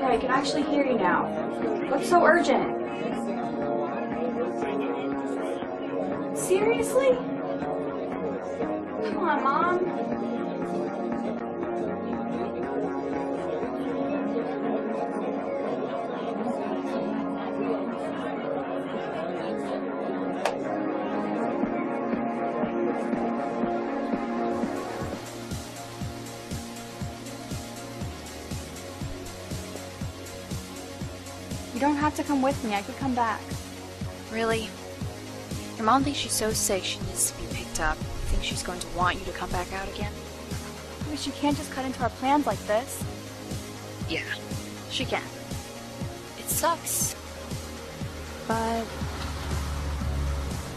I can actually hear you now. What's so urgent? Seriously? Come on, Mom. You don't have to come with me. I could come back. Really? Your mom thinks she's so sick she needs to be picked up. Thinks she's going to want you to come back out again? But she can't just cut into our plans like this. Yeah, she can. It sucks. But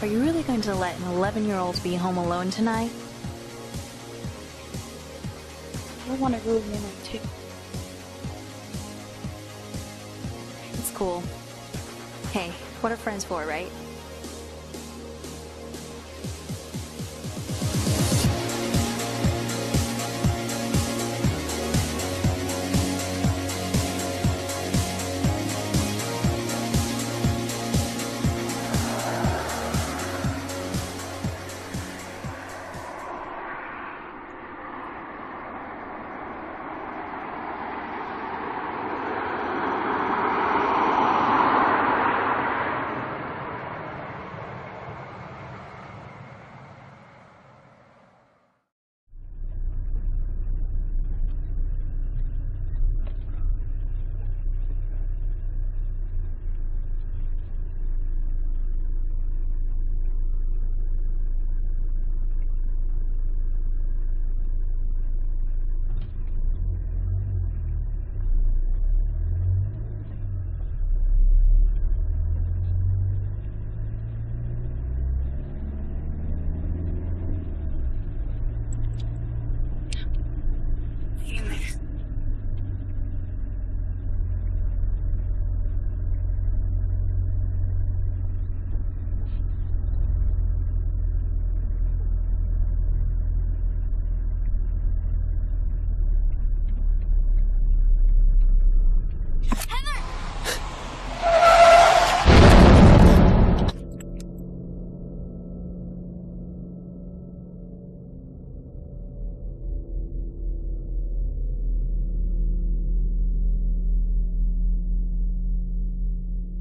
are you really going to let an 11-year-old be home alone tonight? I don't want to ruin your night too. It's cool. Hey, what are friends for, right?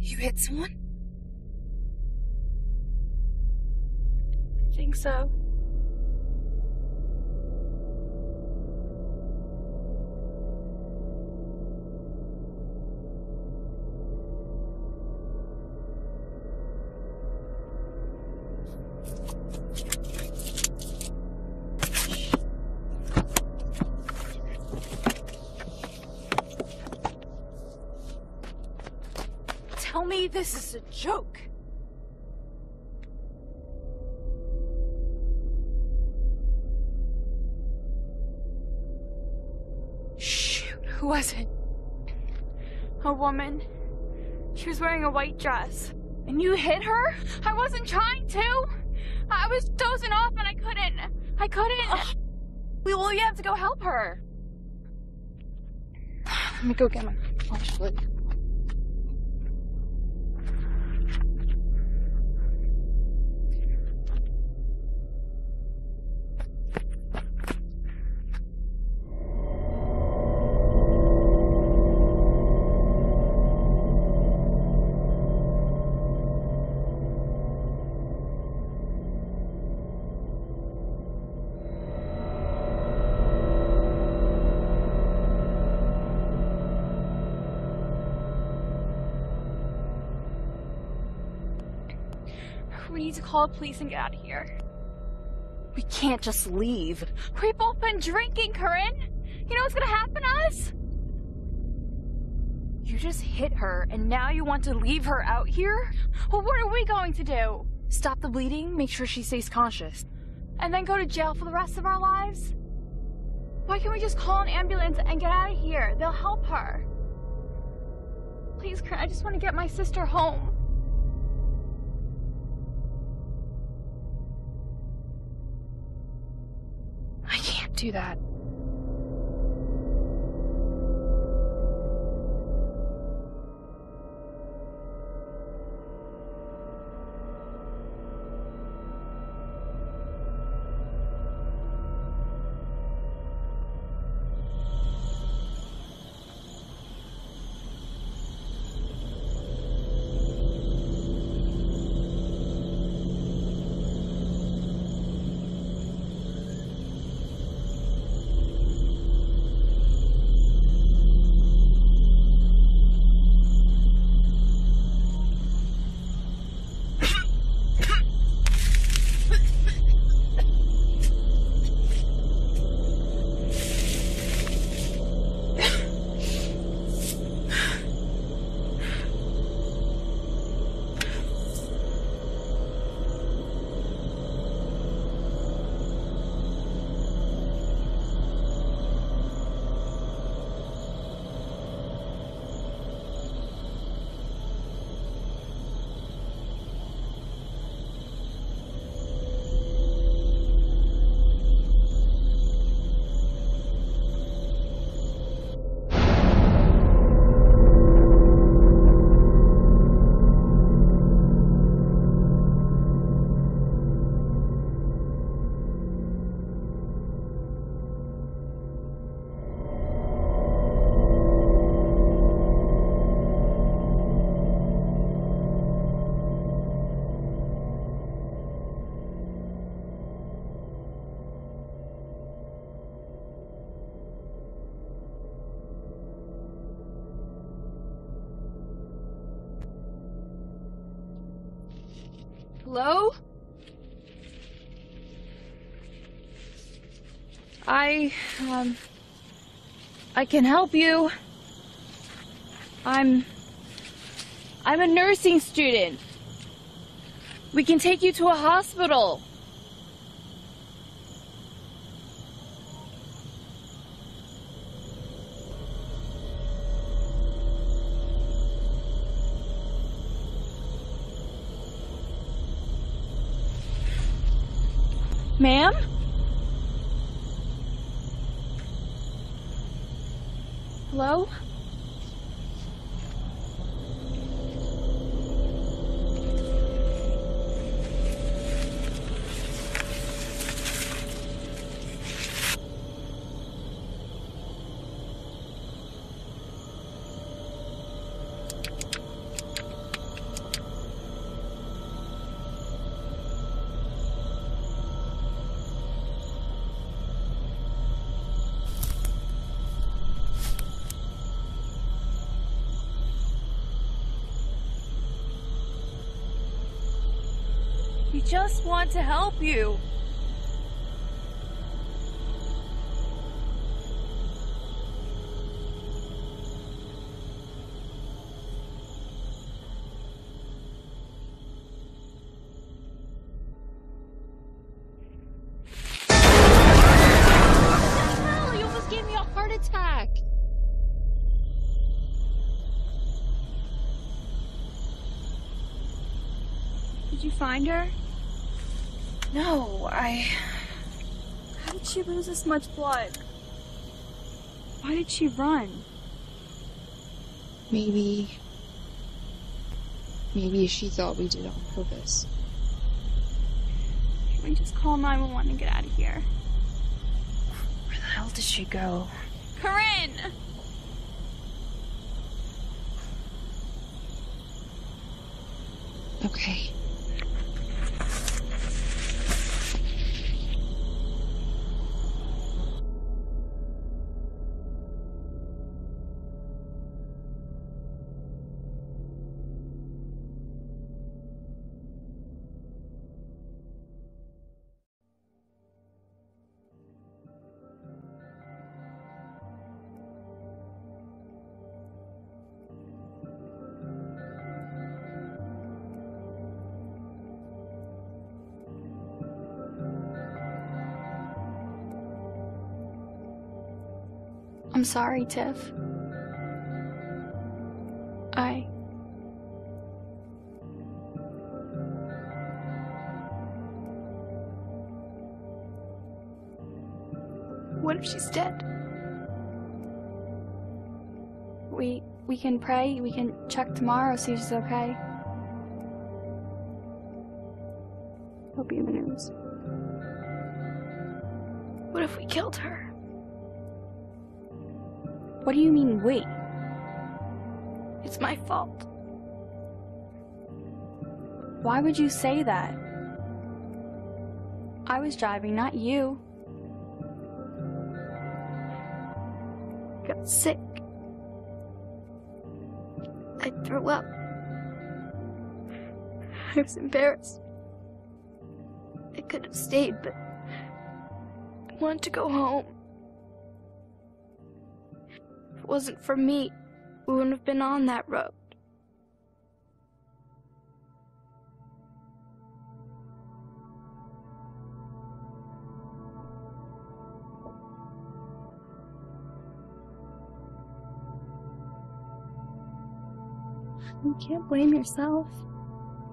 You hit someone? I think so. Tell me this is a joke. Shoot, who was it? A woman. She was wearing a white dress. And you hit her? I wasn't trying to. I was dozing off and I couldn't. Well, you have to go help her. Let me go get my flashlight. We need to call the police and get out of here. We can't just leave. We've both been drinking, Corinne. You know what's gonna happen to us? You just hit her, and now you want to leave her out here? Well, what are we going to do? Stop the bleeding, make sure she stays conscious. And then go to jail for the rest of our lives? Why can't we just call an ambulance and get out of here? They'll help her. Please, Corinne, I just want to get my sister home. I can't do that. Hello? I can help you. I'm a nursing student. We can take you to a hospital. Ma'am? Hello? We just want to help you. Hell, you almost gave me a heart attack. Did you find her? No, How did she lose this much blood? Why did she run? Maybe she thought we did it on purpose. Can we just call 911 and get out of here? where the hell did she go? Corinne! Okay. I'm sorry, Tiff. What if she's dead? We can pray, we can check tomorrow, see if she's okay. He'll be in the news. What if we killed her? What do you mean, we? It's my fault. Why would you say that? I was driving, not you. I got sick. I threw up. I was embarrassed. I could have stayed, but I wanted to go home. If it wasn't for me, we wouldn't have been on that road. You can't blame yourself.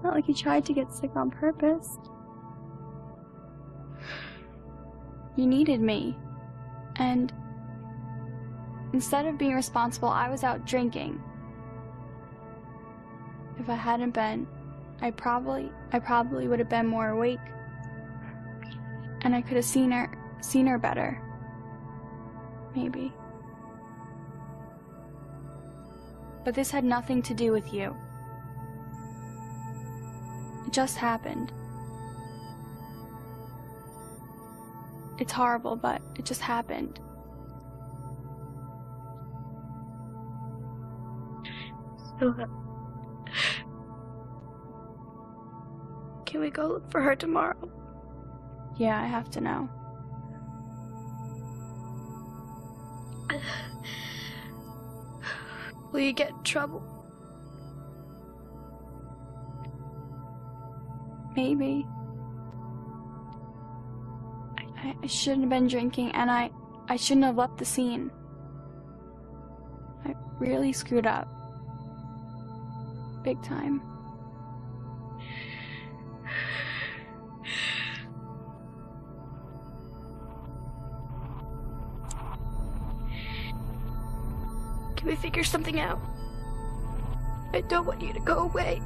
Not like you tried to get sick on purpose. You needed me. And instead of being responsible, I was out drinking. If I hadn't been, I probably would have been more awake. And I could have seen her better. Maybe. But this had nothing to do with you. It just happened. It's horrible, but it just happened. So, Can we go look for her tomorrow? Yeah, I have to know. Will you get in trouble? Maybe. I shouldn't have been drinking, and I shouldn't have left the scene. I really screwed up. Big time. Can we figure something out? I don't want you to go away.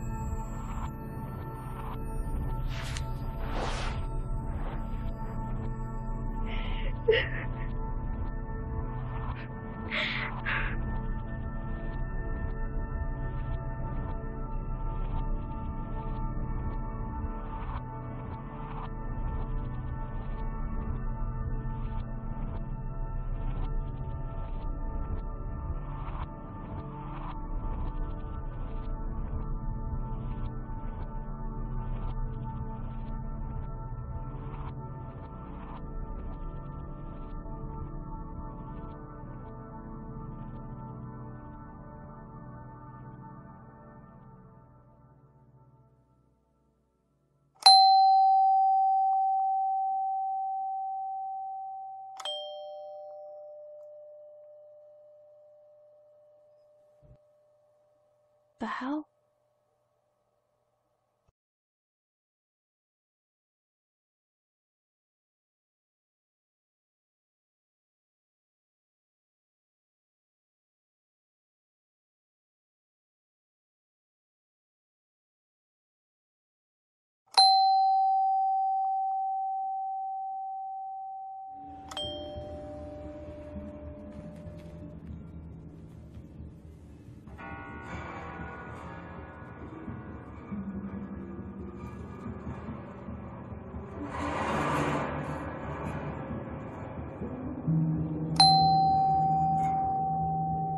The hell?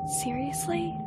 Seriously?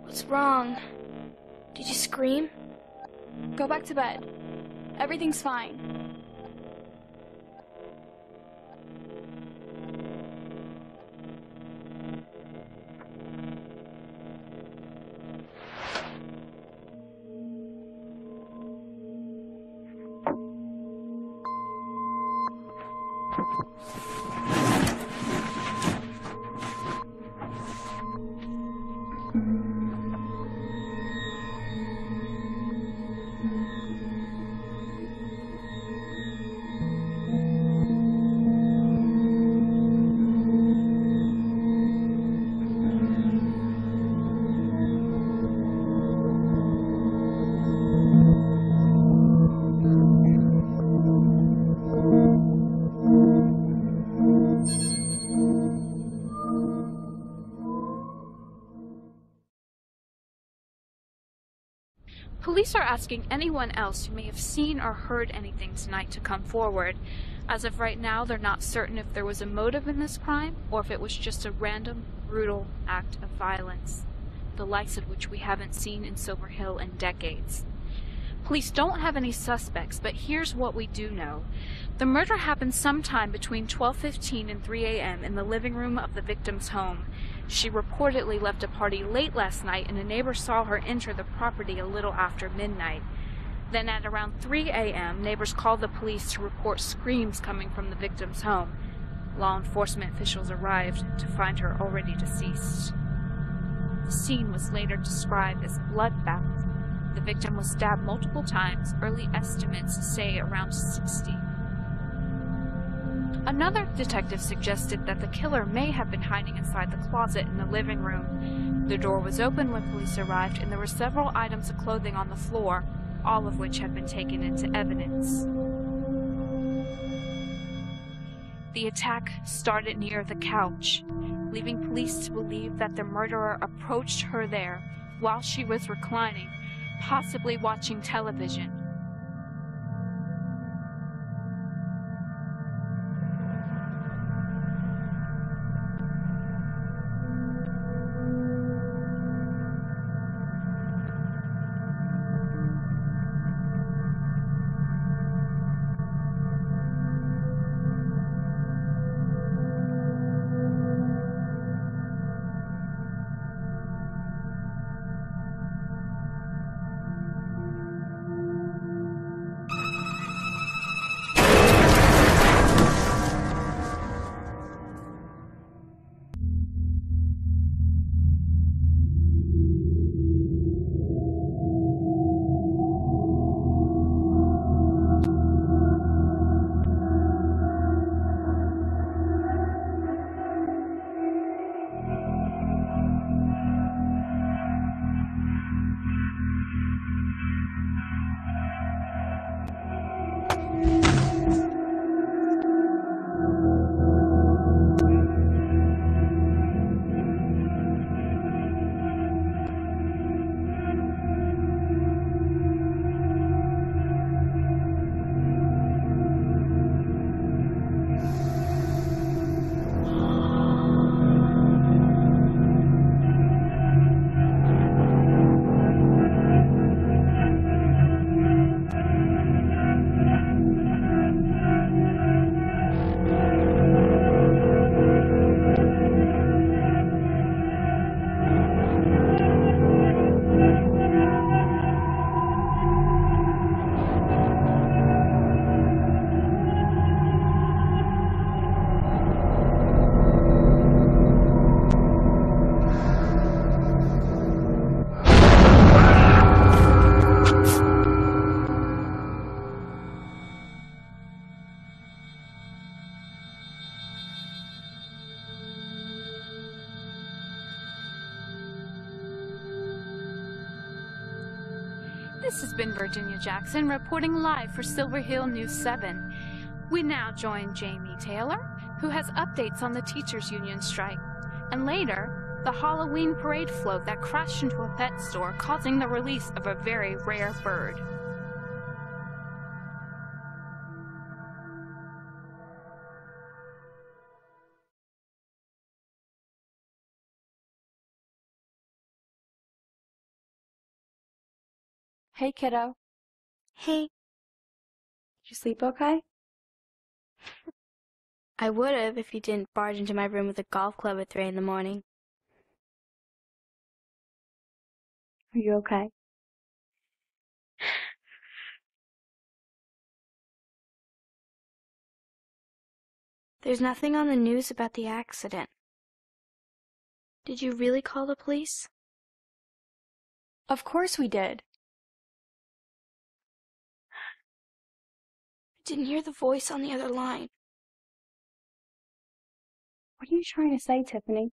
What's wrong? Did you scream? Go back to bed. Everything's fine. Police are asking anyone else who may have seen or heard anything tonight to come forward. As of right now, they're not certain if there was a motive in this crime or if it was just a random, brutal act of violence, the likes of which we haven't seen in Silver Hill in decades. Police don't have any suspects, but here's what we do know. The murder happened sometime between 12:15 and 3 a.m. in the living room of the victim's home. She reportedly left a party late last night, and a neighbor saw her enter the property a little after midnight. Then at around 3 a.m., neighbors called the police to report screams coming from the victim's home. Law enforcement officials arrived to find her already deceased. The scene was later described as bloodbath. The victim was stabbed multiple times, early estimates say around 60. Another detective suggested that the killer may have been hiding inside the closet in the living room. The door was open when police arrived, and there were several items of clothing on the floor, all of which had been taken into evidence. The attack started near the couch, leaving police to believe that the murderer approached her there while she was reclining, possibly watching television. This has been Virginia Jackson reporting live for Silver Hill News 7. We now join Jamie Taylor, who has updates on the teachers' union strike, and later, the Halloween parade float that crashed into a pet store, causing the release of a very rare bird. Hey, kiddo. Hey. Did you sleep okay? I would have if you didn't barge into my room with a golf club at 3 in the morning. Are you okay? There's nothing on the news about the accident. Did you really call the police? Of course we did. I didn't hear the voice on the other line. What are you trying to say, Tiffany?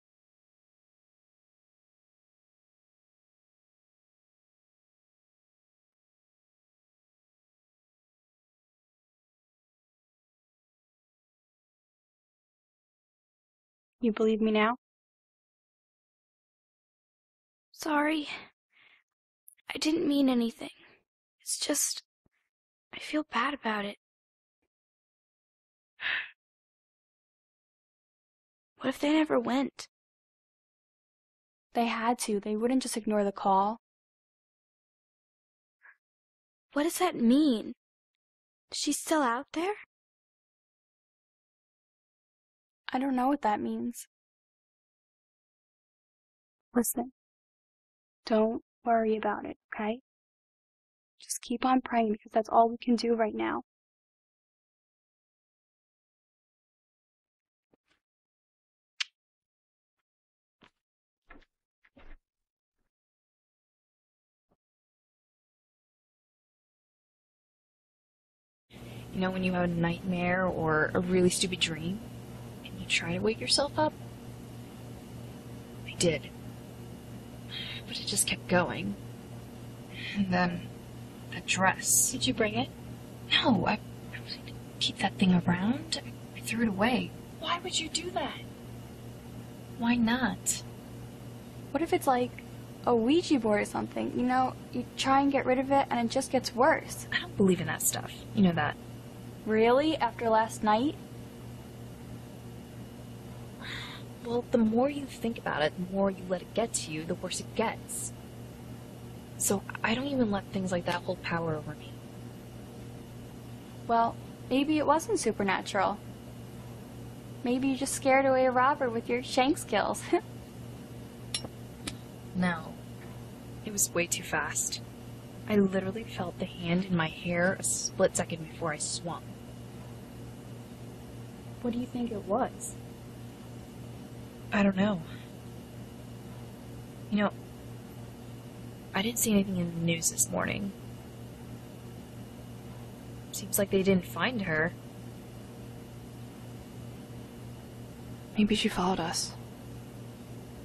You believe me now? Sorry. I didn't mean anything. It's just, I feel bad about it. What if they never went? They had to. They wouldn't just ignore the call. What does that mean? Is she still out there? I don't know what that means. Listen, don't worry about it, okay? Just keep on praying because that's all we can do right now. You know when you have a nightmare or a really stupid dream, and you try to wake yourself up? I did. But it just kept going. And then, that dress. Did you bring it? No, I really didn't keep that thing around. I threw it away. Why would you do that? Why not? What if it's like a Ouija board or something? You know, you try and get rid of it and it just gets worse. I don't believe in that stuff. You know that. Really? After last night? Well, the more you think about it, the more you let it get to you, the worse it gets. So I don't even let things like that hold power over me. Well, maybe it wasn't supernatural. Maybe you just scared away a robber with your shank skills. No. It was way too fast. I literally felt the hand in my hair a split second before I swung. What do you think it was? I don't know. You know, I didn't see anything in the news this morning. Seems like they didn't find her. Maybe she followed us.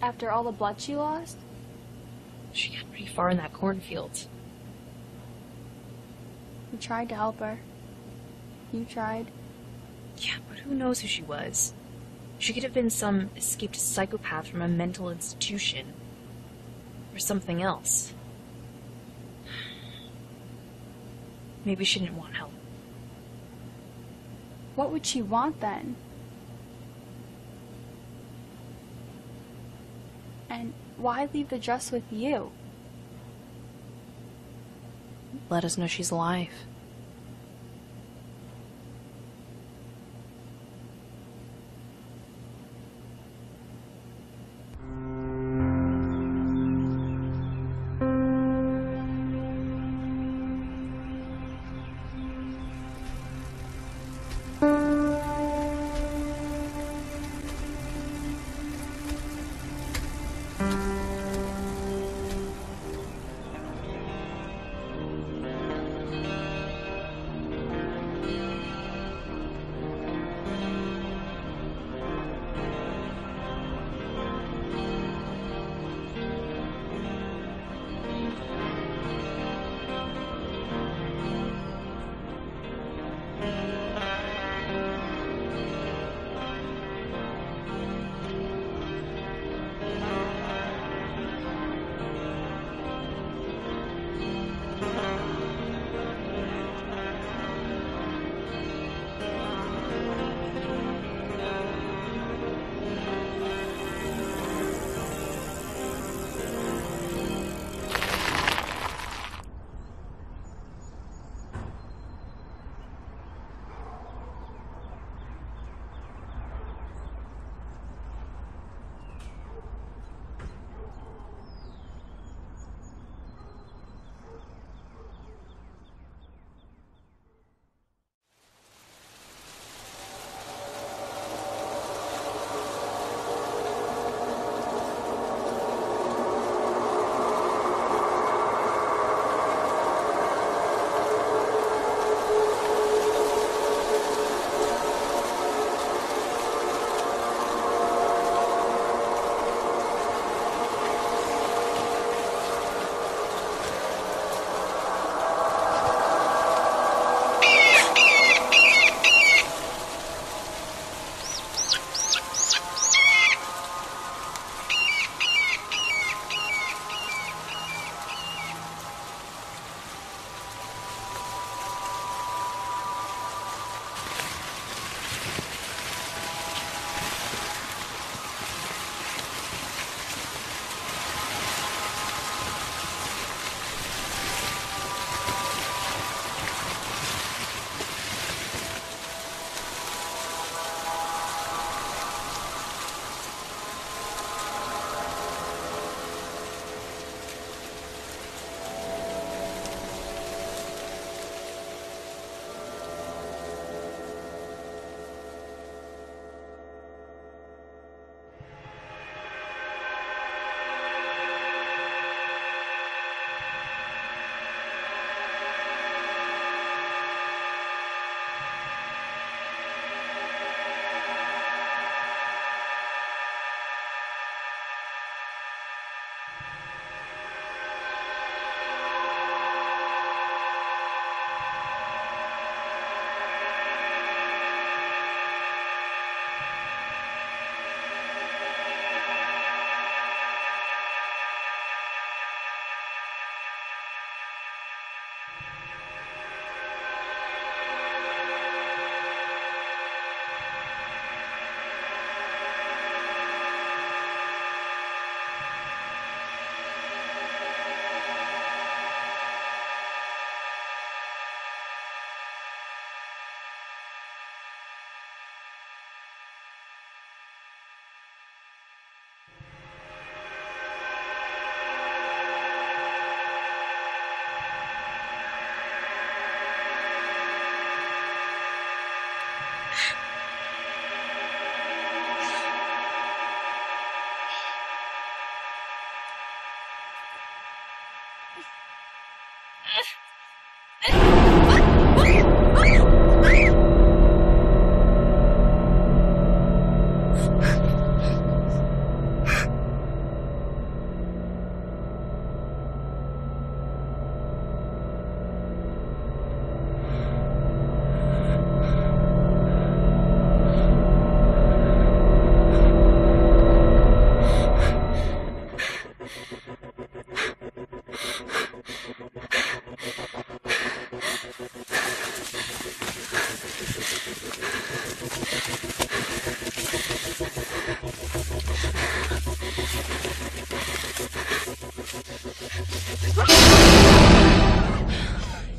After all the blood she lost? She got pretty far in that cornfield. We tried to help her. You tried. Yeah, but who knows who she was? She could have been some escaped psychopath from a mental institution. Or something else. Maybe she didn't want help. What would she want then? And why leave the dress with you? Let us know she's alive.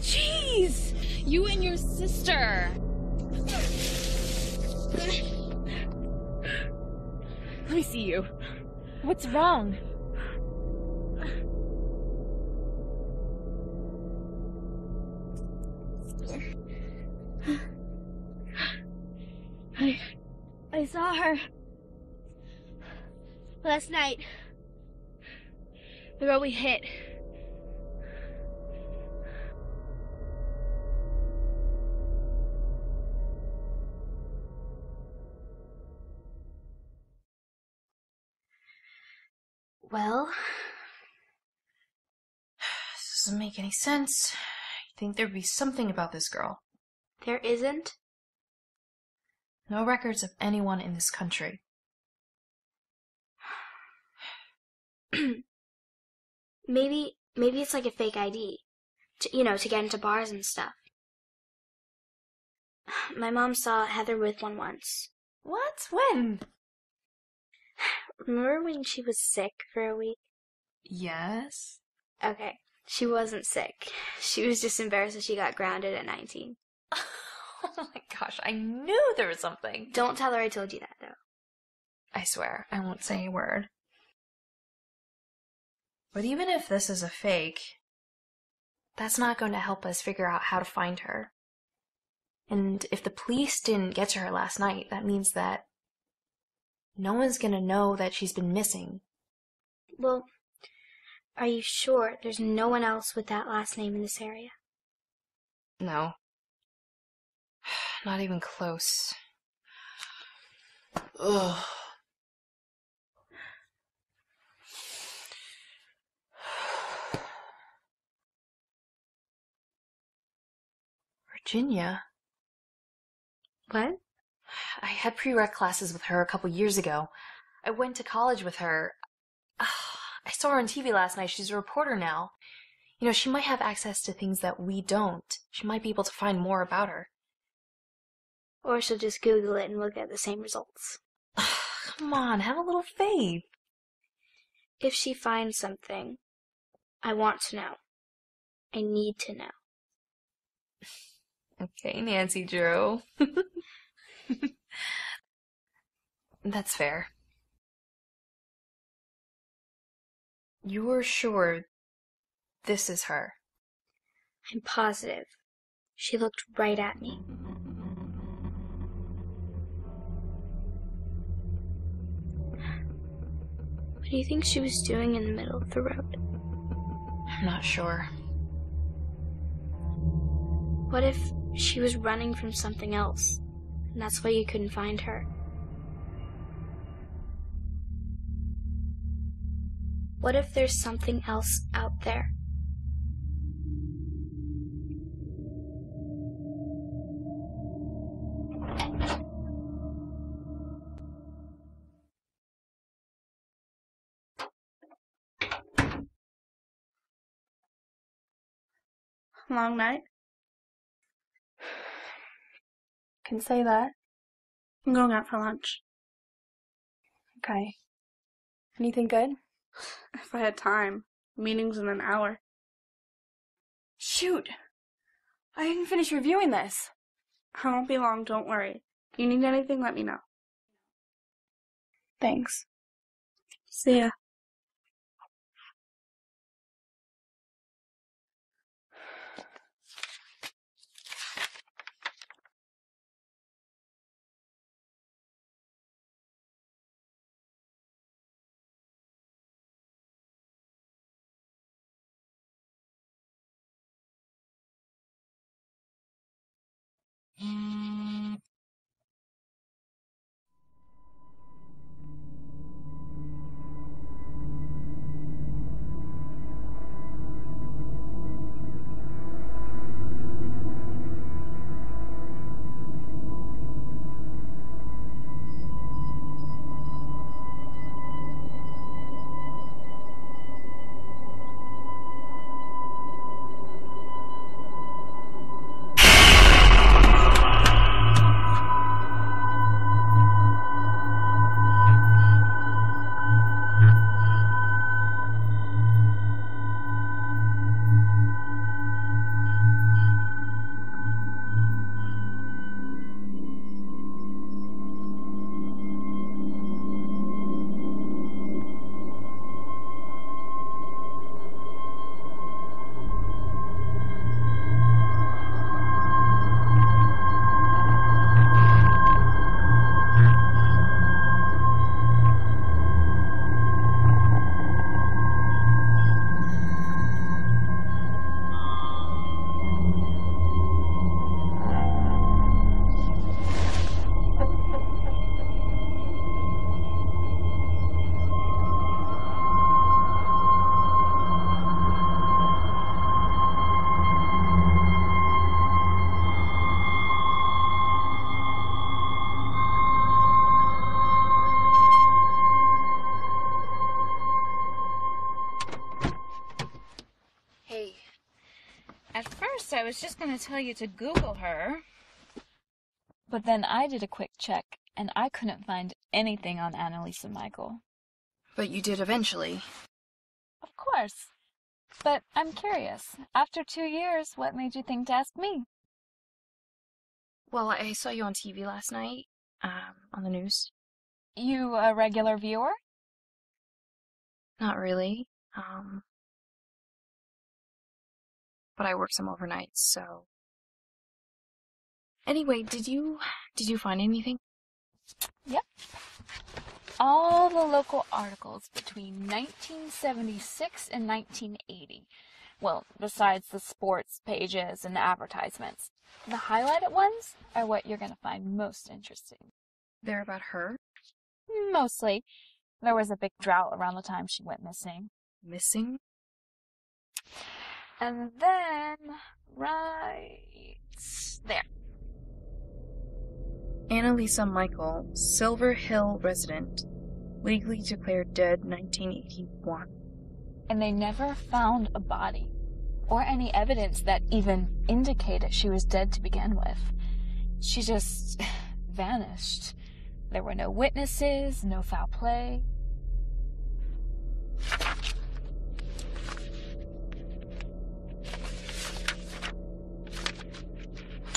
Jeez! You and your sister! Let me see you. What's wrong? I saw her last night. The girl we hit. Well, this doesn't make any sense. You'd think there'd be something about this girl. There isn't? No records of anyone in this country. Maybe it's like a fake ID. To get into bars and stuff. My mom saw Heather with one once. What? When? Remember when she was sick for a week? Yes. Okay, she wasn't sick. She was just embarrassed that she got grounded at 19. Oh my gosh, I knew there was something. Don't tell her I told you that, though. I swear, I won't say a word. But even if this is a fake, that's not going to help us figure out how to find her. And if the police didn't get to her last night, that means that no one's going to know that she's been missing. Well, are you sure there's no one else with that last name in this area? No. Not even close. Ugh. Virginia? What? I had prereq classes with her a couple years ago. I went to college with her. I saw her on TV last night. She's a reporter now. She might have access to things that we don't. She might be able to find more about her. Or she'll just Google it and look at the same results. Come on, have a little faith. If she finds something, I want to know. I need to know. Okay, Nancy Drew. That's fair. You're sure this is her? I'm positive. She looked right at me. What do you think she was doing in the middle of the road? I'm not sure. What if she was running from something else, and that's why you couldn't find her? What if there's something else out there? Long night? Can say that. I'm going out for lunch. Okay. Anything good? If I had time. Meeting's in an hour. Shoot! I didn't finish reviewing this. I won't be long, don't worry. If you need anything, let me know. Thanks. See ya. was just gonna tell you to Google her. But then I did a quick check, and I couldn't find anything on Annalisa Michael. But you did eventually. Of course. But I'm curious. After 2 years, what made you think to ask me? Well, I saw you on TV last night, on the news. You a regular viewer? Not really, but I work some overnights, so... Anyway, did you find anything? Yep. All the local articles between 1976 and 1980. Well, besides the sports pages and the advertisements. The highlighted ones are what you're going to find most interesting. They're about her? Mostly. There was a big drought around the time she went missing. Missing? And then, right there. Annalisa Michael, Silver Hill resident, legally declared dead 1981. And they never found a body, or any evidence that even indicated she was dead to begin with. She just vanished. There were no witnesses, no foul play.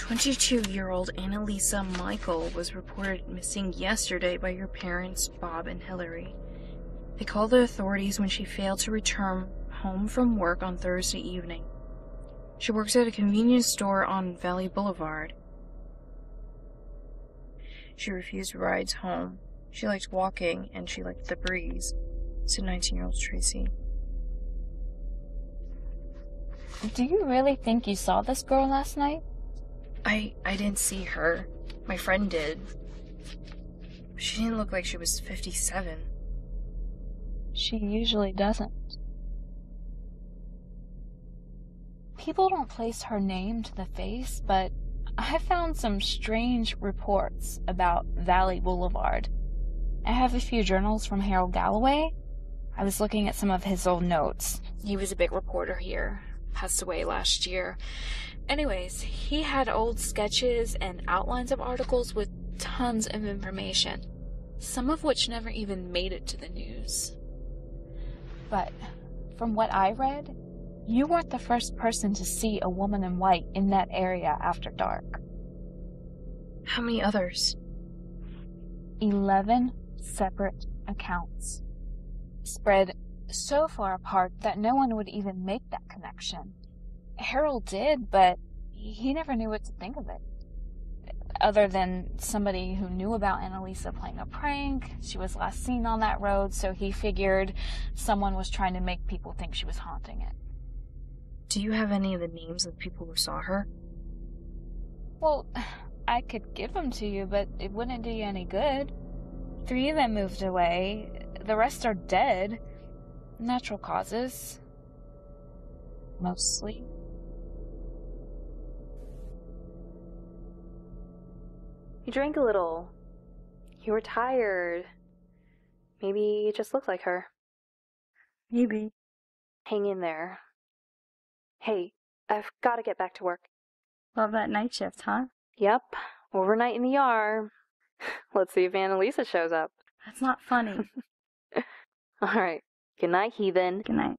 22-year-old Annalisa Michael was reported missing yesterday by her parents, Bob and Hillary. They called the authorities when she failed to return home from work on Thursday evening. She works at a convenience store on Valley Boulevard. She refused rides home. She liked walking, and she liked the breeze, said 19-year-old Tracy. Do you really think you saw this girl last night? I didn't see her. My friend did. She didn't look like she was 57. She usually doesn't. People don't place her name to the face, but I found some strange reports about Valley Boulevard. I have a few journals from Harold Galloway. I was looking at some of his old notes. He was a big reporter here. Passed away last year. Anyways, he had old sketches and outlines of articles with tons of information, some of which never even made it to the news. But from what I read, you weren't the first person to see a woman in white in that area after dark. How many others? 11 separate accounts, spread so far apart that no one would even make that connection. Harold did, but he never knew what to think of it. Other than somebody who knew about Annalisa playing a prank. She was last seen on that road, so he figured someone was trying to make people think she was haunting it. Do you have any of the names of the people who saw her? Well, I could give them to you, but it wouldn't do you any good. 3 of them moved away. The rest are dead. Natural causes. Mostly. You drank a little. You were tired. Maybe it just looked like her. Maybe. Hang in there. Hey, I've got to get back to work. Love that night shift, huh? Yep, overnight in the ER. Let's see if Annalisa shows up. That's not funny. All right. Good night, heathen. Good night.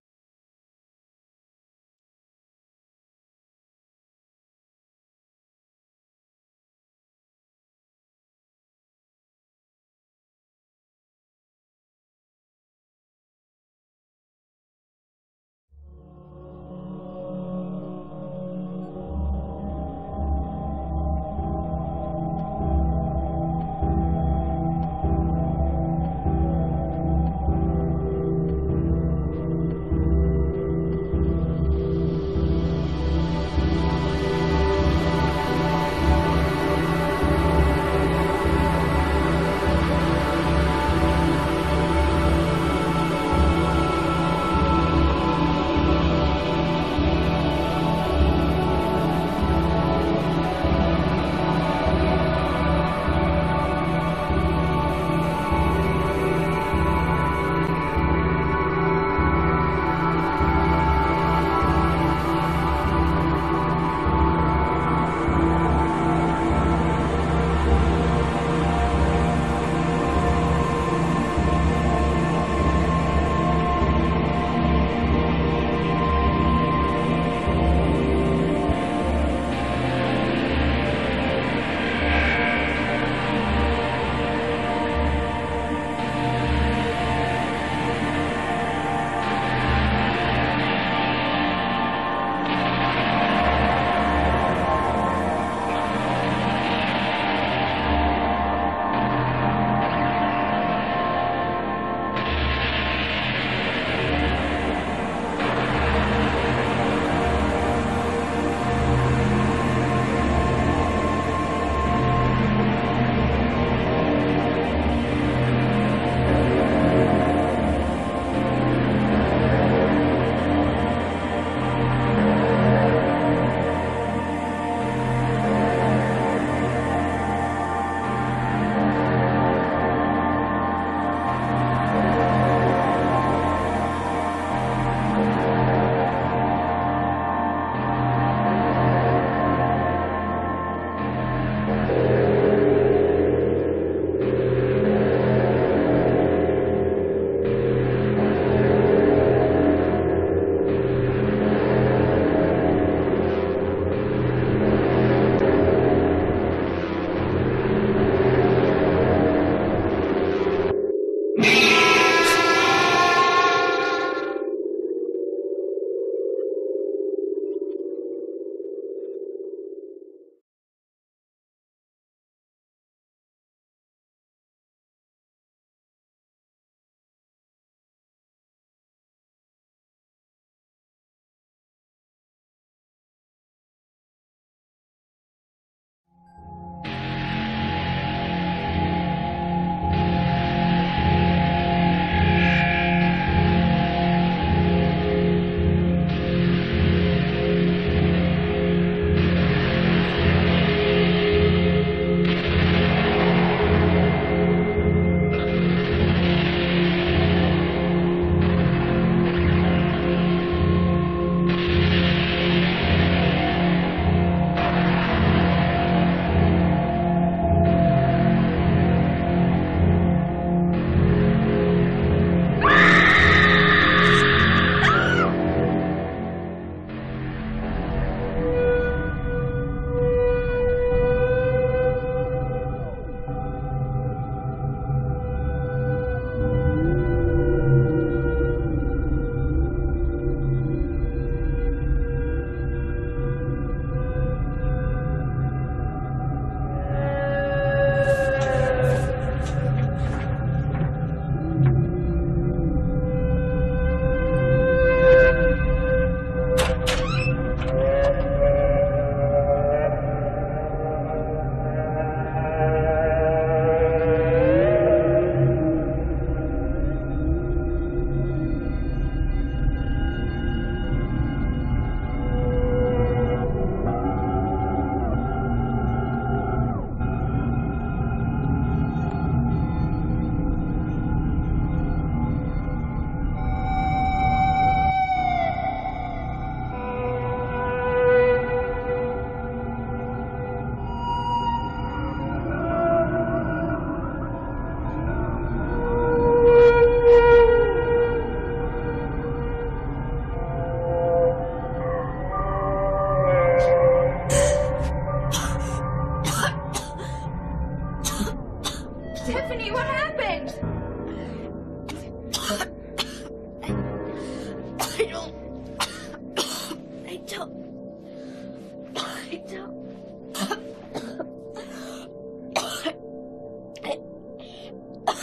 Tiffany, what happened?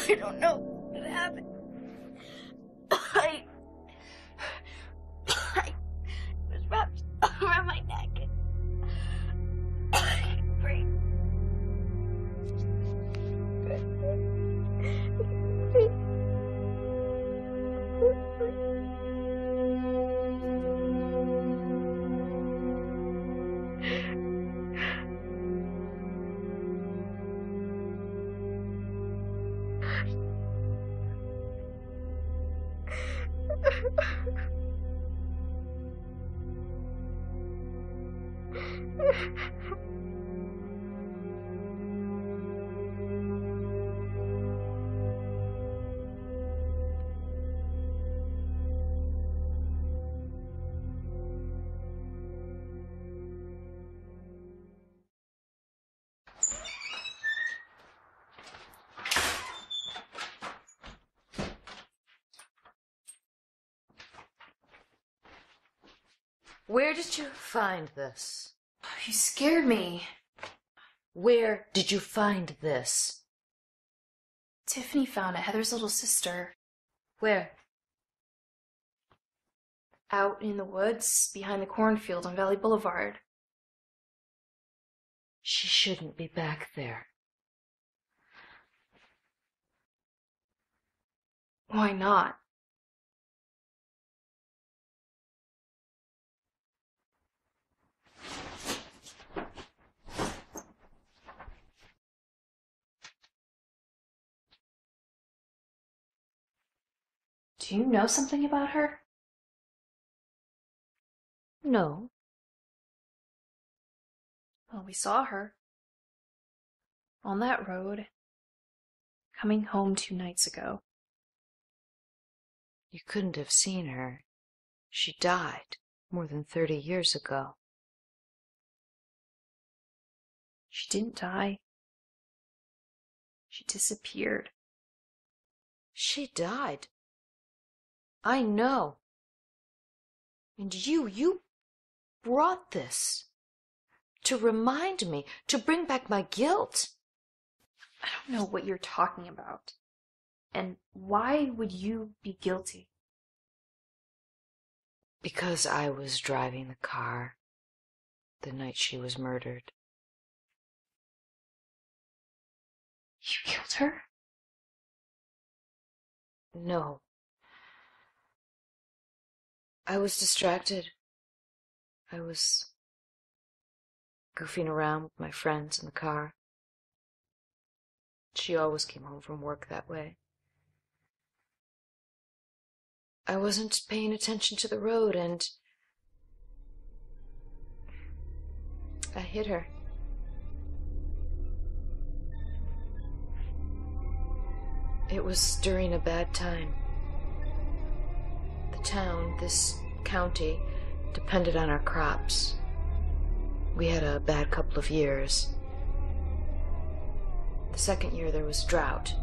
I don't know what happened. I was wrapped around my neck. Great. Where did you find this? You scared me. Where did you find this? Tiffany found it, Heather's little sister. Where? Out in the woods, behind the cornfield on Valley Boulevard. She shouldn't be back there. Why not? Do you know something about her? No. Well, we saw her. On that road. Coming home 2 nights ago. You couldn't have seen her. She died more than 30 years ago. She didn't die. She disappeared. She died. I know. And you brought this to remind me, to bring back my guilt. I don't know what you're talking about. And why would you be guilty? Because I was driving the car the night she was murdered. You killed her? No. I was distracted. I was goofing around with my friends in the car. She always came home from work that way. I wasn't paying attention to the road, and I hit her. It was during a bad time. The town, this county, depended on our crops. We had a bad couple of years. The second year there was drought.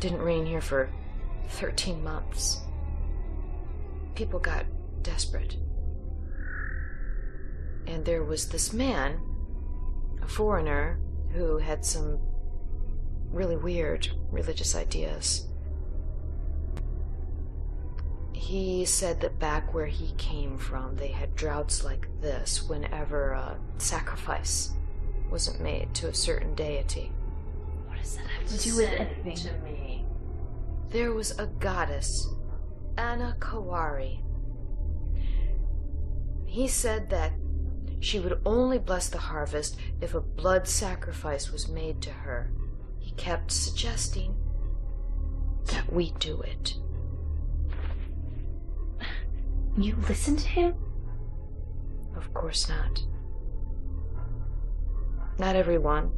Didn't rain here for 13 months. People got desperate. And there was this man, a foreigner, who had some really weird religious ideas. He said that back where he came from, they had droughts like this whenever a sacrifice wasn't made to a certain deity. What does that have to do with anything? To me. There was a goddess, Anna Kawari. He said that she would only bless the harvest if a blood sacrifice was made to her. He kept suggesting that we do it. You listened to him? Of course not. Not everyone.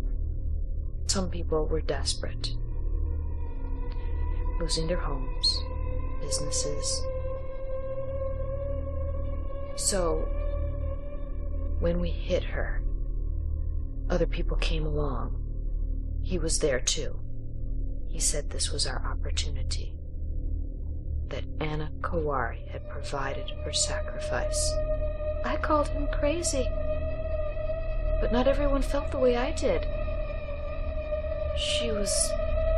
Some people were desperate. Losing their homes, businesses. So, when we hit her, other people came along. He was there too. He said this was our opportunity, that Anna Kawari had provided her sacrifice. I called him crazy, but not everyone felt the way I did. She was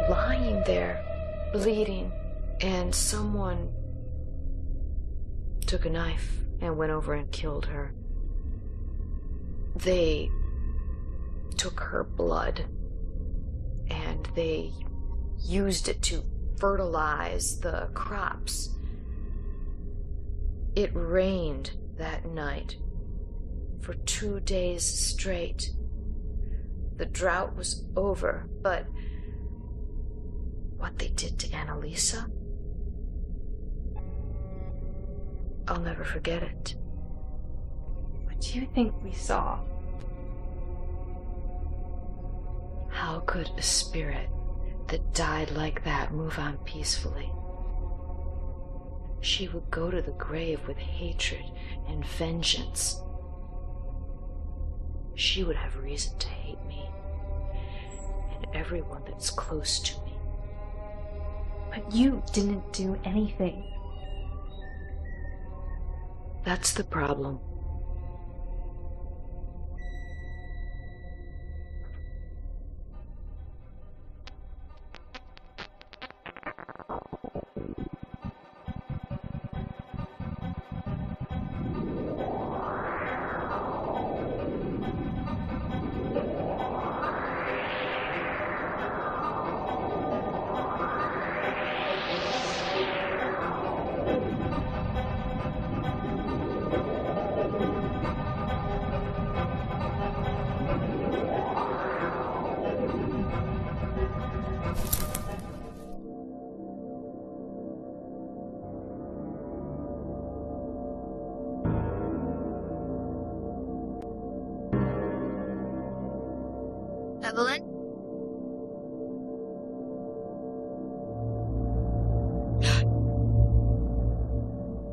lying there, bleeding, and someone took a knife and went over and killed her. They took her blood and they used it to fertilize the crops. It rained that night for 2 days straight. The drought was over, but what they did to Annalisa, I'll never forget it. What do you think we saw? How could a spirit that died like that move on peacefully? She would go to the grave with hatred and vengeance. She would have reason to hate me and everyone that's close to me. But you didn't do anything. That's the problem. Evelyn?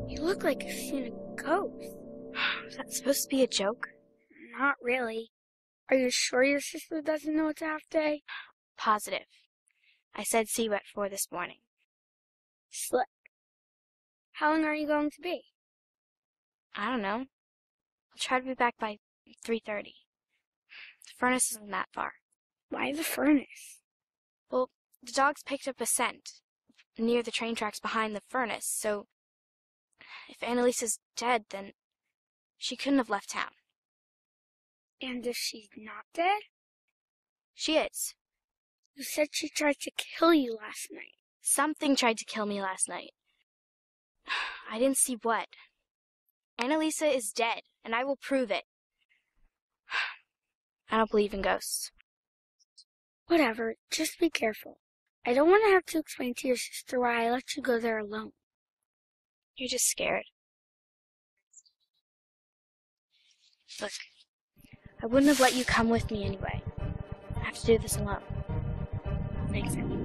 You look like you've seen a ghost. Is that supposed to be a joke? Not really. Are you sure your sister doesn't know it's half day? Positive. I said see you at 4 this morning. Slick. How long are you going to be? I don't know. I'll try to be back by 3:30. The furnace isn't that far. Why the furnace? Well, the dogs picked up a scent near the train tracks behind the furnace, so if Annalisa's dead, then she couldn't have left town. And if she's not dead? She is. You said she tried to kill you last night. Something tried to kill me last night. I didn't see what. Annalisa is dead, and I will prove it. I don't believe in ghosts. Whatever, just be careful. I don't want to have to explain to your sister why I let you go there alone. You're just scared. Look, I wouldn't have let you come with me anyway. I have to do this alone. Thanks, Annie.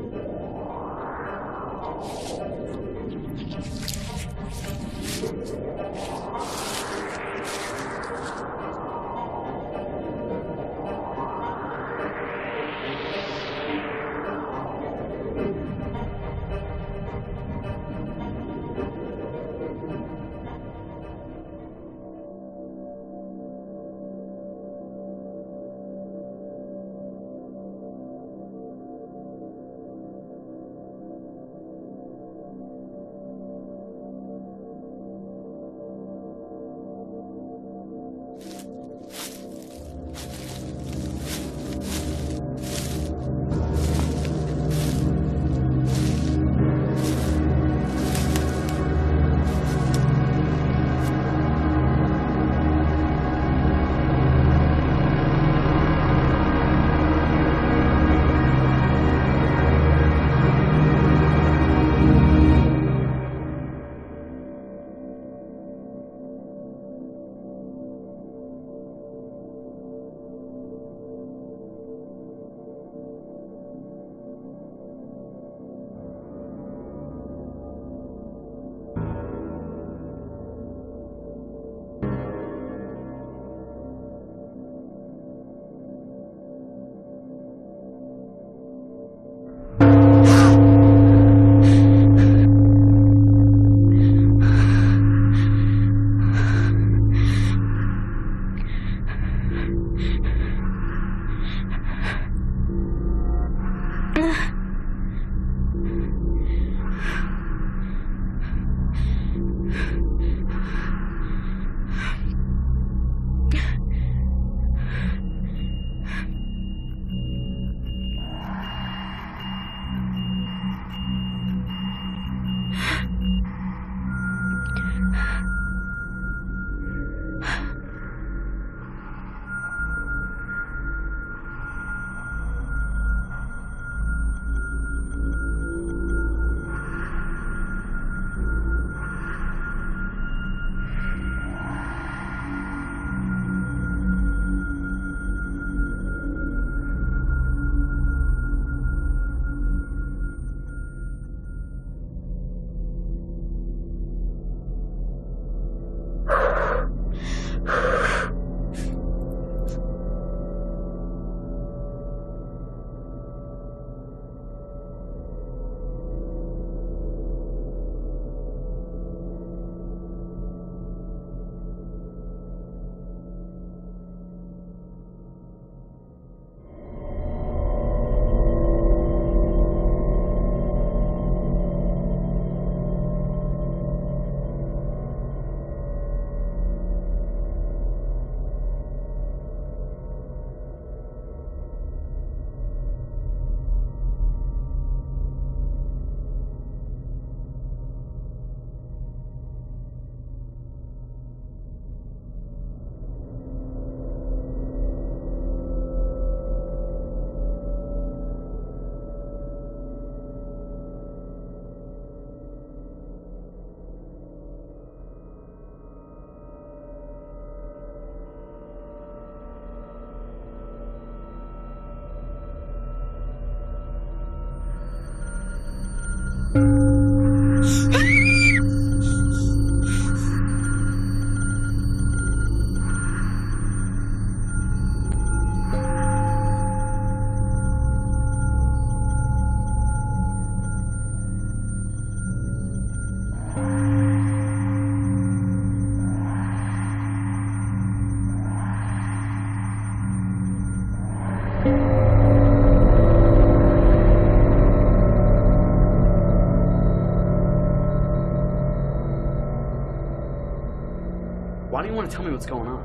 want to tell me what's going on?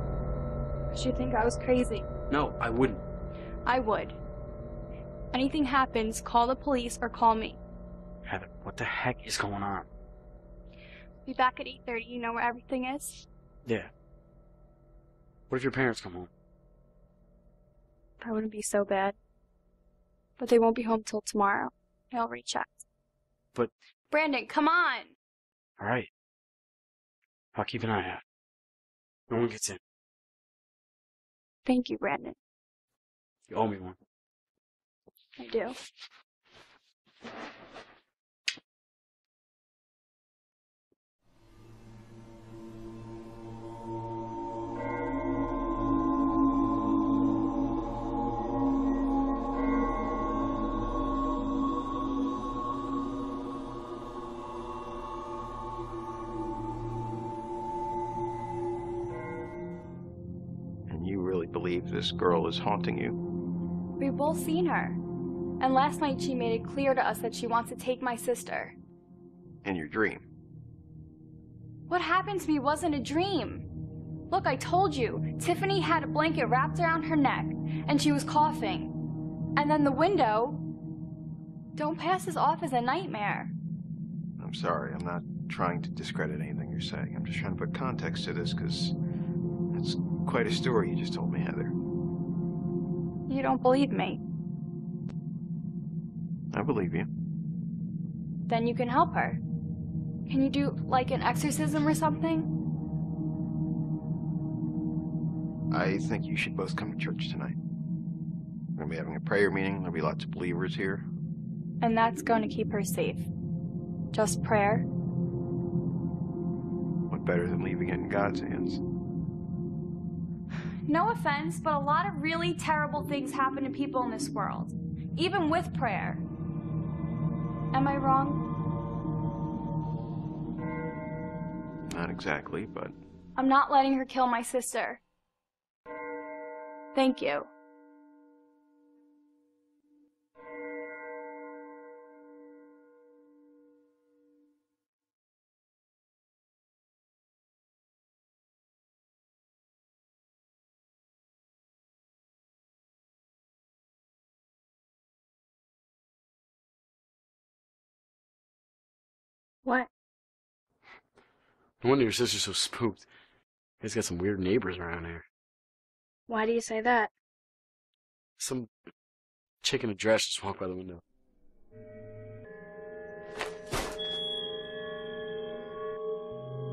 Because you think I was crazy. No, I wouldn't. I would. Anything happens, call the police or call me. Heather, what the heck is going on? Be back at 8:30. You know where everything is? Yeah. What if your parents come home? That wouldn't be so bad. But they won't be home till tomorrow. I already checked. But... Brandon, come on! Alright. I'll keep an eye out. No one gets in. Thank you, Brandon. You owe me one. I do. Believe this girl is haunting you? We've both seen her. And last night she made it clear to us that she wants to take my sister. In your dream? What happened to me wasn't a dream. Look, I told you, Tiffany had a blanket wrapped around her neck, and she was coughing. And then the window... Don't pass this off as a nightmare. I'm sorry, I'm not trying to discredit anything you're saying. I'm just trying to put context to this, because it's quite a story you just told me, Heather. You don't believe me? I believe you. Then you can help her. Can you do, like, an exorcism or something? I think you should both come to church tonight. We're going to be having a prayer meeting. There'll be lots of believers here. And that's going to keep her safe. Just prayer? What better than leaving it in God's hands? No offense, but a lot of really terrible things happen to people in this world. Even with prayer. Am I wrong? Not exactly, but... I'm not letting her kill my sister. Thank you. What? No wonder your sister's so spooked. You guys got some weird neighbors around here. Why do you say that? Some chick in a dress just walked by the window.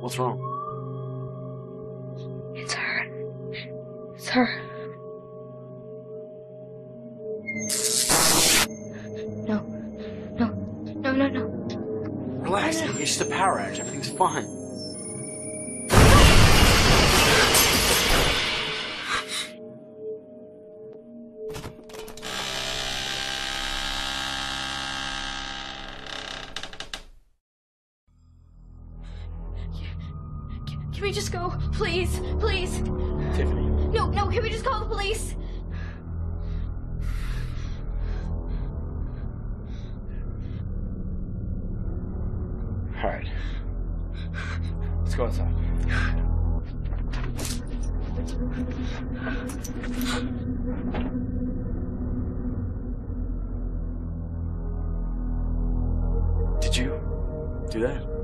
What's wrong? It's her. It's her. No. Relax, it's just a power outage. Everything's fine. Can we just go? Please, please. Tiffany. No, can we just call the police? All right. Let's go outside. Did you do that?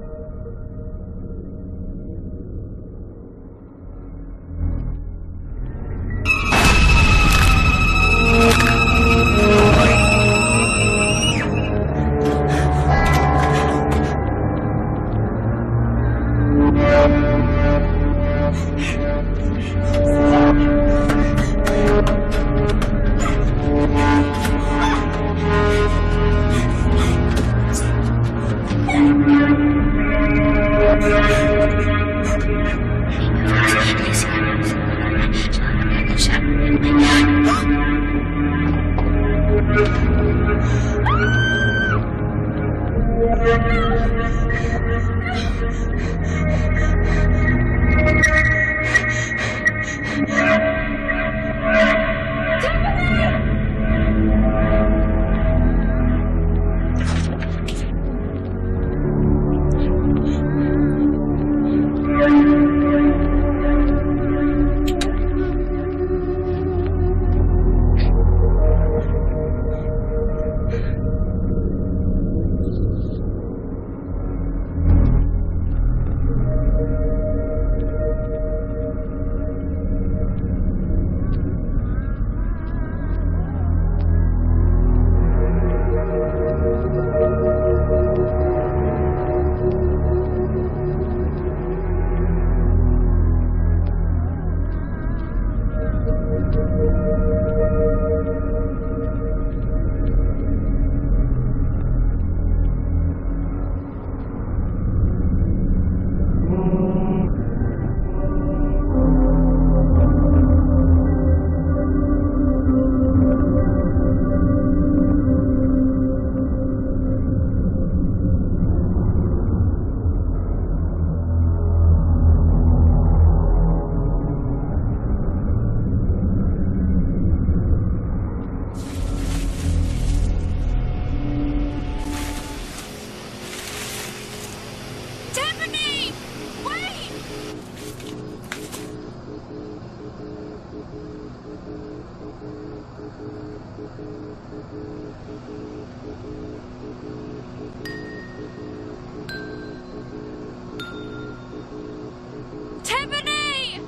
Tiffany!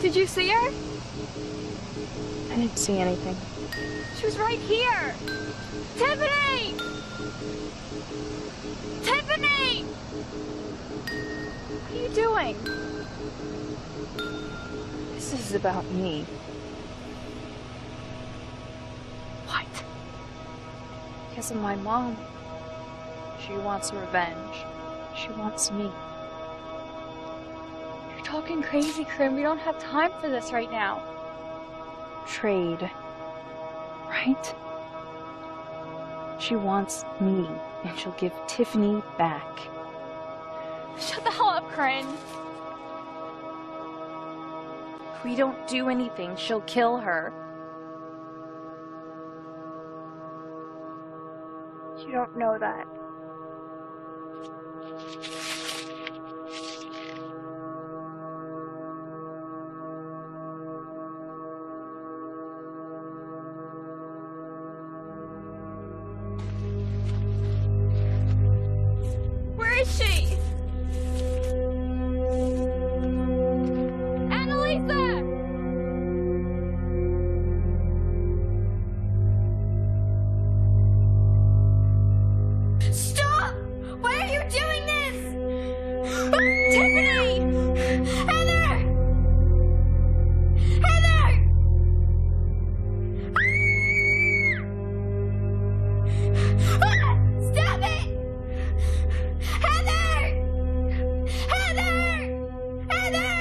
Did you see her? I didn't see anything. She was right here! Tiffany! Tiffany! What are you doing? This is about me. What? Because of my mom. She wants revenge. She wants me. You're talking crazy, Krim. We don't have time for this right now. Trade. Right? She wants me, and she'll give Tiffany back. Shut the hell up, Corinne. If we don't do anything, she'll kill her. You don't know that. Where is she? Annalisa! Stop! Why are you doing this? Tiffany! Heather! Heather! Stop it! Heather! Heather! Heather!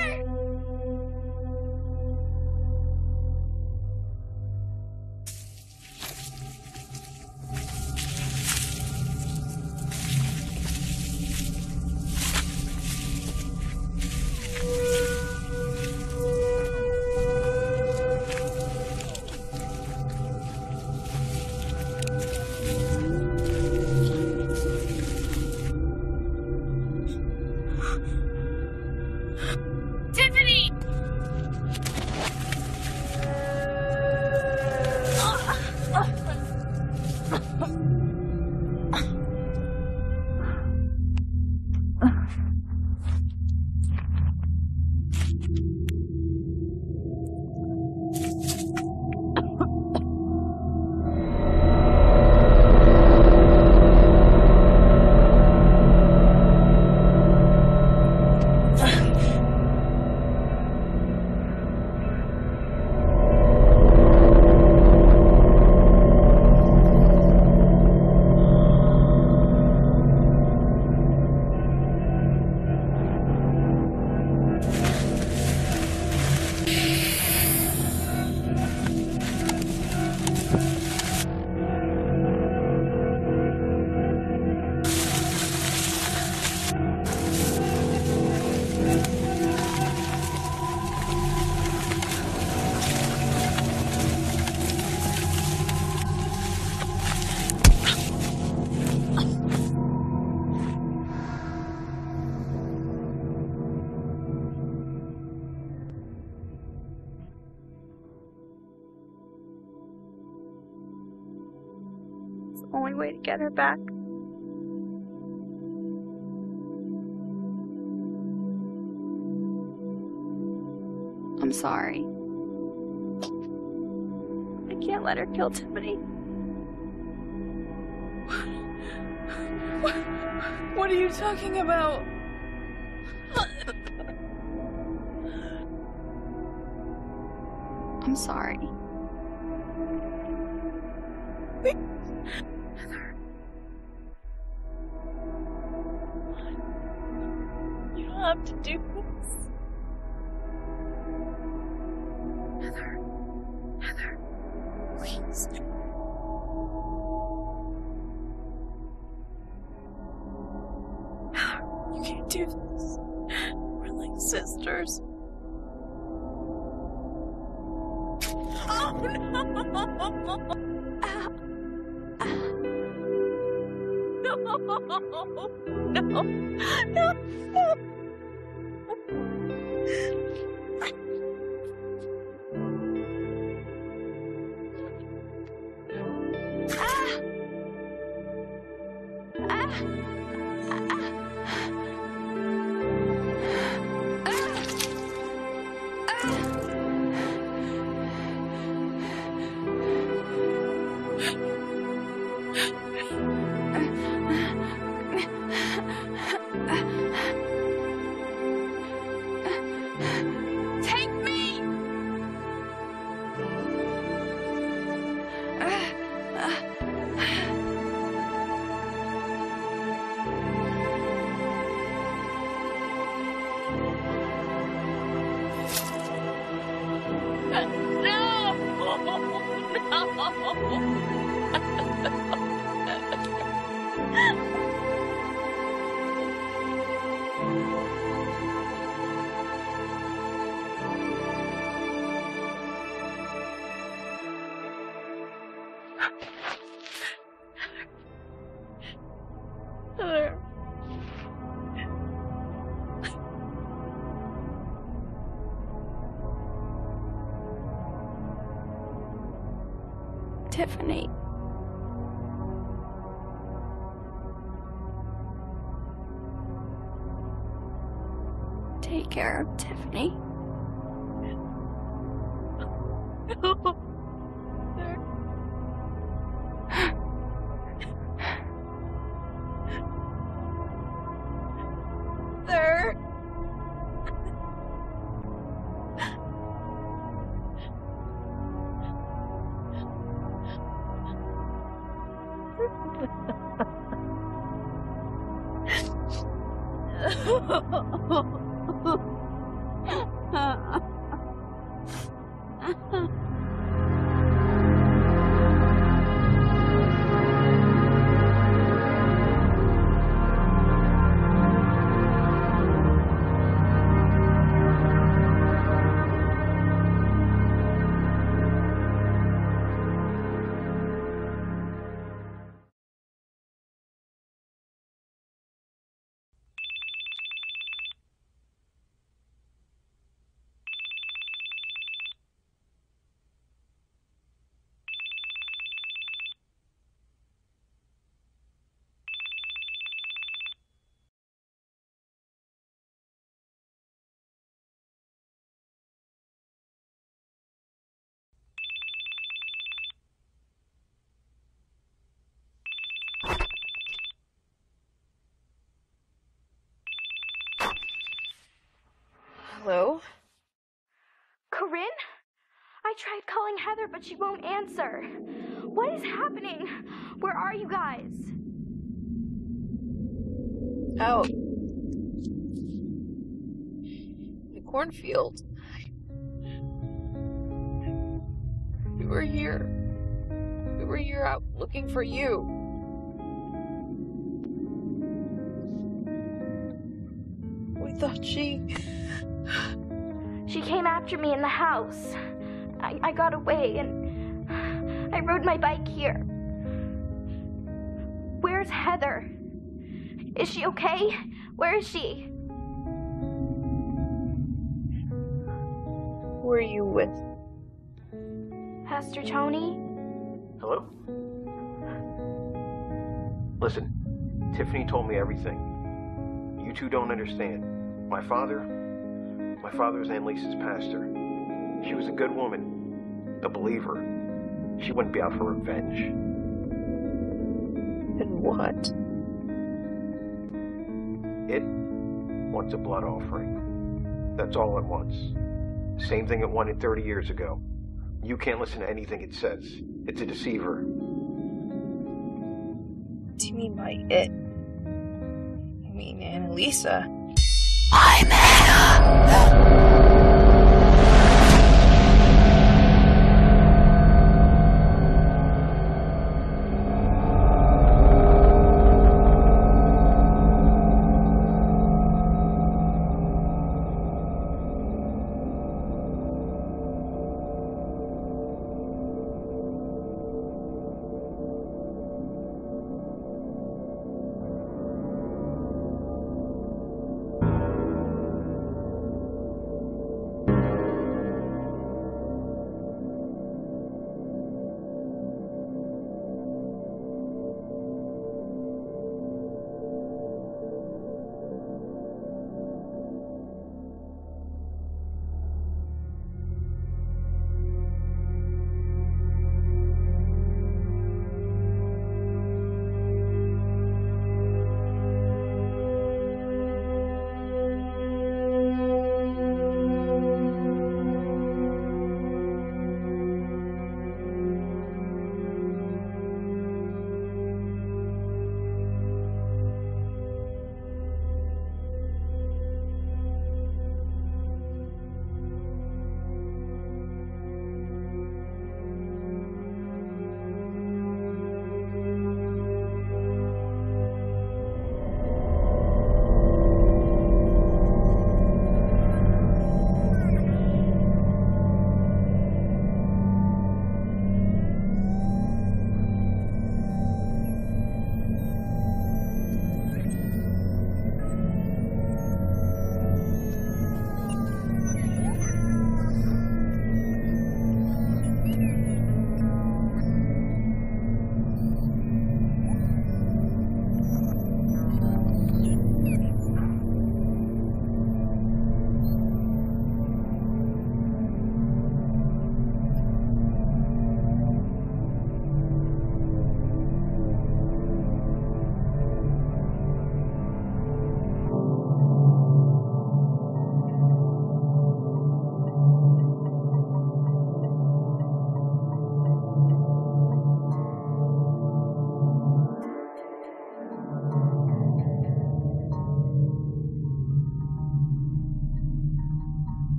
Tiffany! It's the only way to get her back. I'm sorry. I can't let her kill Tiffany. What are you talking about? I'm sorry. You don't have to do this. Heather. Heather. Please. Heather, you can't do this. We're like sisters. Oh no! No! No. Take me! Tiffany. Take care of Tiffany. Sir. Hello? Corinne? I tried calling Heather, but she won't answer. What is happening? Where are you guys? Out. The cornfield. We were here. We were here out looking for you. We thought she came after me in the house. I got away and I rode my bike here. Where's Heather? Is she okay? Where is she? Who are you with? Pastor Tony? Hello? Listen, Tiffany told me everything. You two don't understand. My father is Annalise's pastor. She was a good woman, a believer. She wouldn't be out for revenge. And what? It wants a blood offering. That's all it wants. Same thing it wanted 30 years ago. You can't listen to anything it says. It's a deceiver. What do you mean by it? You mean Annalisa? I'm Hannah.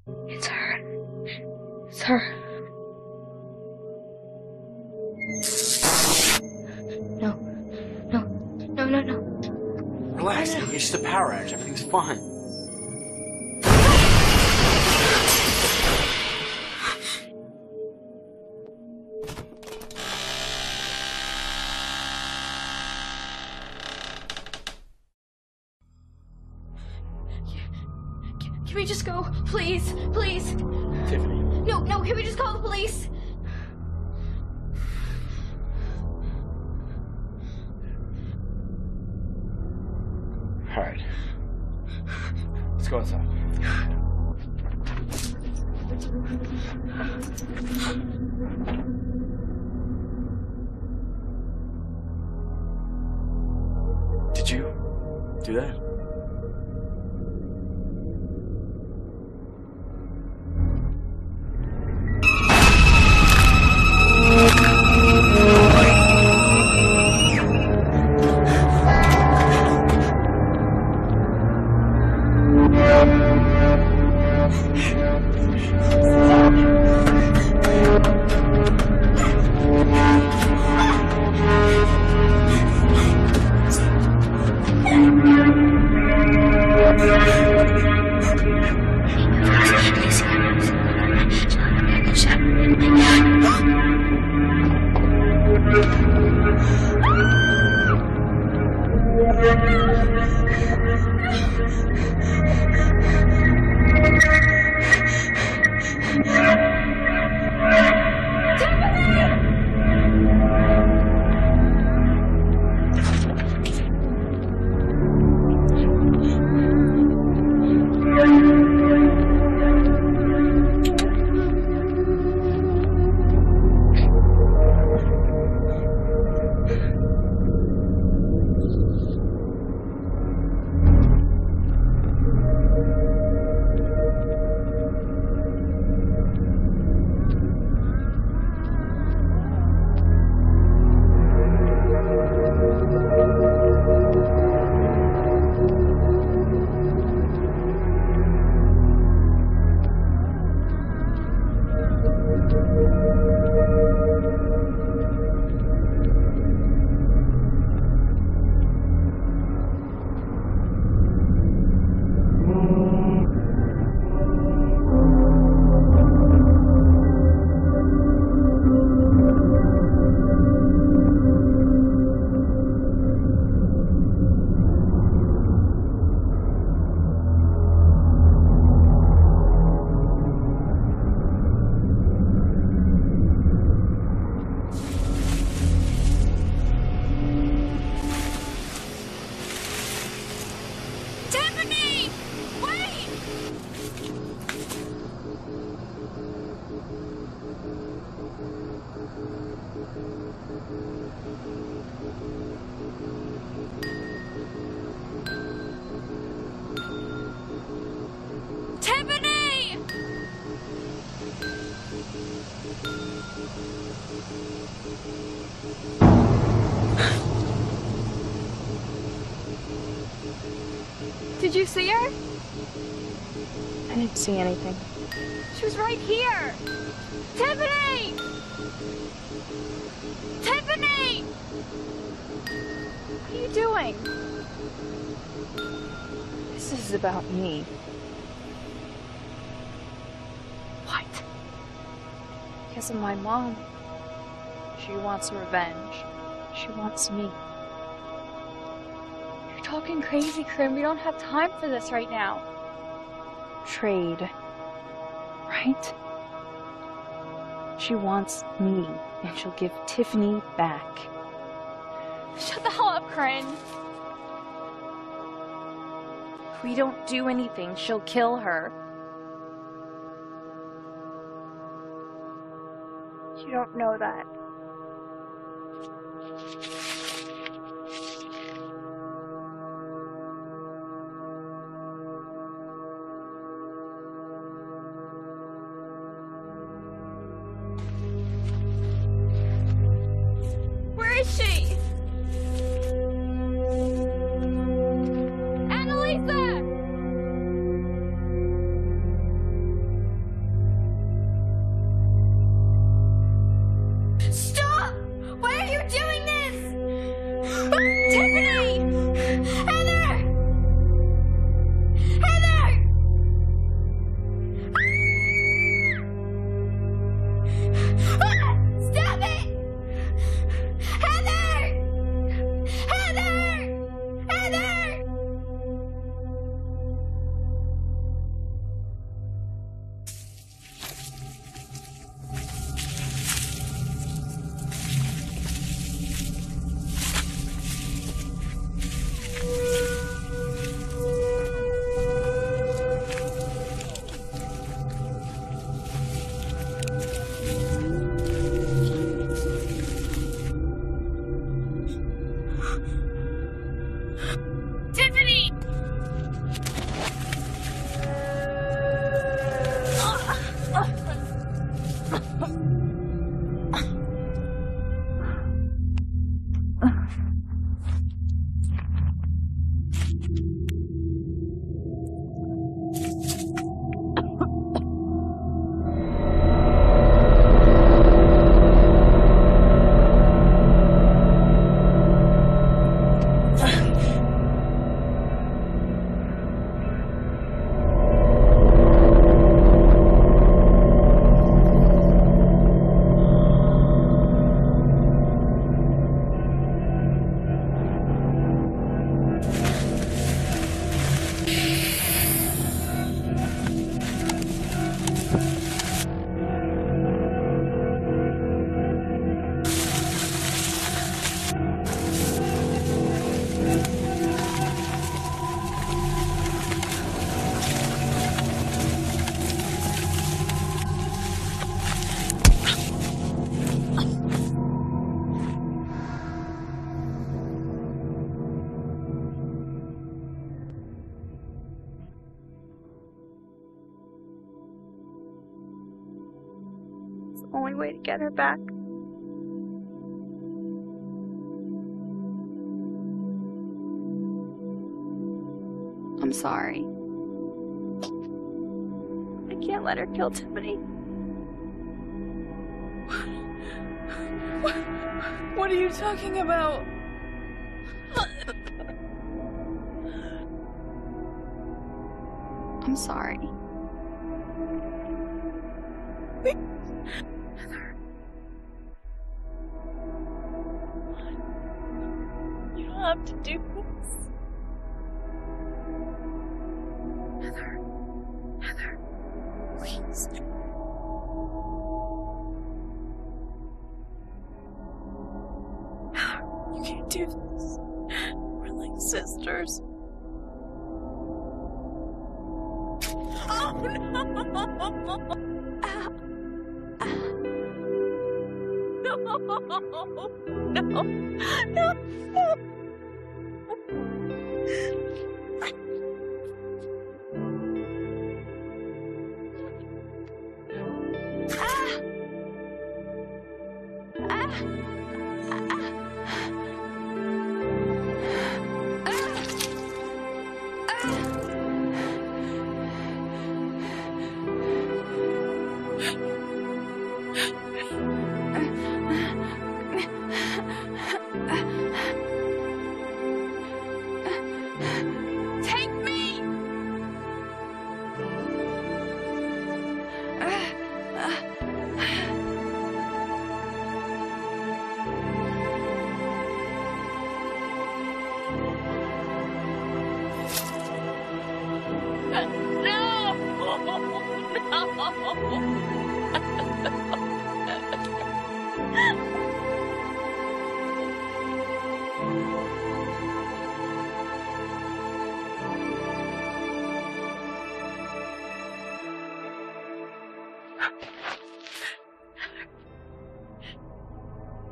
It's her. It's her. No. Relax, it's just a power outage. Everything's fine. Can we just go? Please, please. Tiffany. No, can we just call the police? All right. Let's go outside. Did you do that? Tiffany! Did you see her? I didn't see anything. She was right here! Tiffany! Tiffany! What are you doing? This is about me. What? Because of my mom. She wants revenge. She wants me. You're talking crazy, Krim. We don't have time for this right now. Trade. Right? She wants me, and she'll give Tiffany back. Shut the hell up, Corinne. If we don't do anything, she'll kill her. You don't know that. Where is she? Annalisa! only way to get her back. I'm sorry. I can't let her kill Tiffany. What are you talking about? I'm sorry. You don't have to do this. Heather, please. You can't do this. We're like sisters. Oh no! No! No! No! Take me!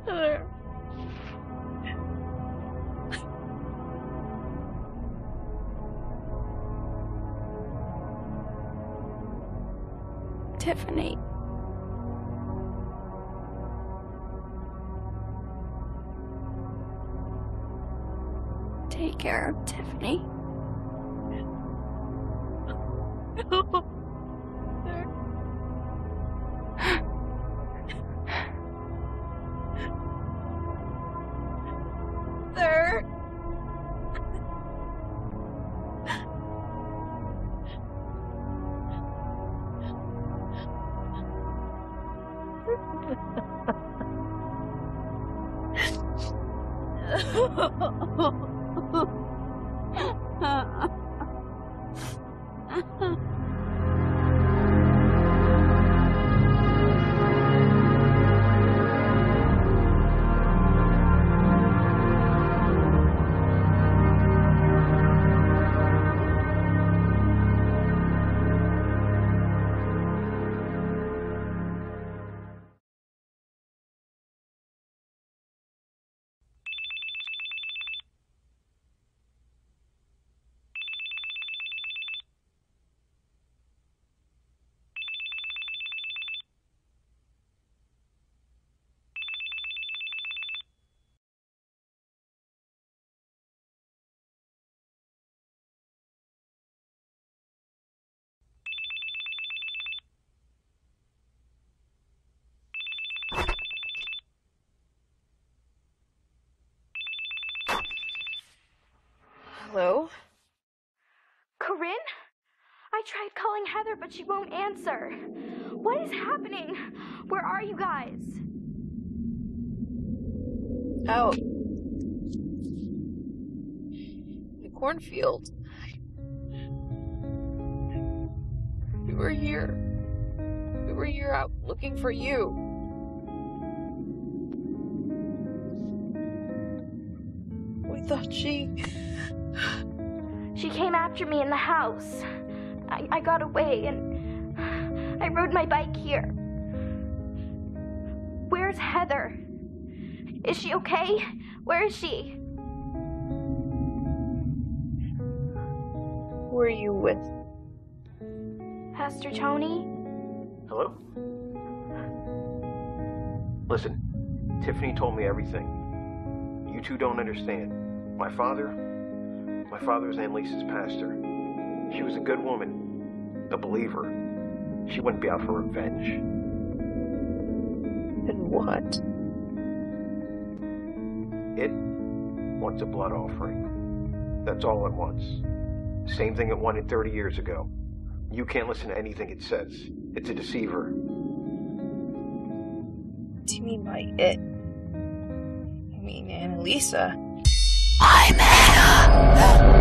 Heather. Tiffany. Take care of Tiffany. There. Hello? Corinne? I tried calling Heather, but she won't answer. What is happening? Where are you guys? Out. The cornfield. We were here. We were here out looking for you. We thought she came after me in the house. I got away and I rode my bike here. Where's Heather? Is she okay? Where is she? Who are you with? Pastor Tony? Hello? Listen, Tiffany told me everything. You two don't understand. My father was Annalise's pastor. She was a good woman, a believer. She wouldn't be out for revenge. And what? It wants a blood offering. That's all it wants. Same thing it wanted 30 years ago. You can't listen to anything it says. It's a deceiver. What do you mean by it? You mean Annalisa? I'm Hannah.